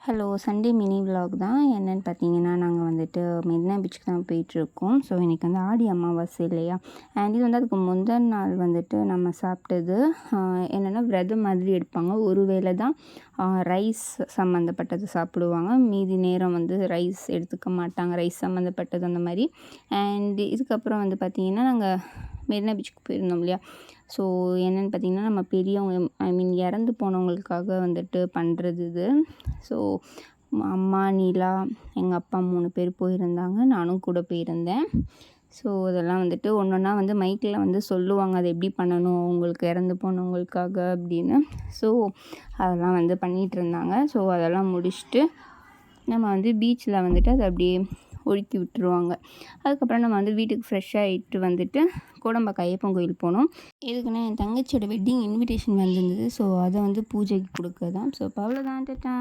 Hello! Sunday mini vlog தான். என்னென்னு பார்த்தீங்கன்னா, நாங்கள் வந்துட்டு மெரினா பீச்சுக்கு தான் போயிட்டுருக்கோம். ஸோ, இன்னைக்கு வந்து ஆடி அமாவாசை இல்லையா? அண்ட் இது வந்து அதுக்கு முந்தின நாள் வந்துட்டு நம்ம சாப்பிட்டது என்னென்னா விரதம் மாதிரி எடுப்பாங்க. ஒரு வேளை தான் ரைஸ் சம்மந்தப்பட்டது சாப்பிடுவாங்க. மீதி நேரம் வந்து ரைஸ் எடுத்துக்க மாட்டாங்க. ரைஸ் சம்மந்தப்பட்டது அந்த மாதிரி. அண்ட் இதுக்கப்புறம் வந்து பார்த்திங்கன்னா, நாங்கள் மெரினா பீச்சுக்கு போயிருந்தோம் இல்லையா? ஸோ, என்னென்னு பார்த்திங்கன்னா, நம்ம பெரியவங்க இறந்து போனவங்களுக்காக வந்துட்டு பண்ணுறது இது. ஸோ, அம்மா, நீலா, எங்கள் அப்பா 3 பேர் போயிருந்தாங்க. நானும் கூட போயிருந்தேன். ஸோ, அதெல்லாம் வந்துட்டு ஒன்றொன்னா வந்து மைக்கில் வந்து சொல்லுவாங்க. அது எப்படி பண்ணணும் உங்களுக்கு இறந்து போனவங்களுக்காக அப்படின்னு. ஸோ, அதெல்லாம் வந்து பண்ணிகிட்ருந்தாங்க. ஸோ, அதெல்லாம் முடிச்சுட்டு நம்ம வந்து பீச்சில் வந்துட்டு அதை அப்படியே ஒழுக்கி விட்டுருவாங்க. அதுக்கப்புறம் நம்ம வந்து வீட்டுக்கு ஃப்ரெஷ்ஷாக ஆகிட்டு வந்துட்டு கோடம்பாக்கம் ஐயப்பன் கோயில் போனோம். எதுக்குன்னா என் தங்கச்சியோட வெட்டிங் இன்விடேஷன் வந்திருந்தது. ஸோ, அதை வந்து பூஜைக்கு கொடுக்க தான். ஸோ, இப்போ அவ்வளோதான். டாட்டா.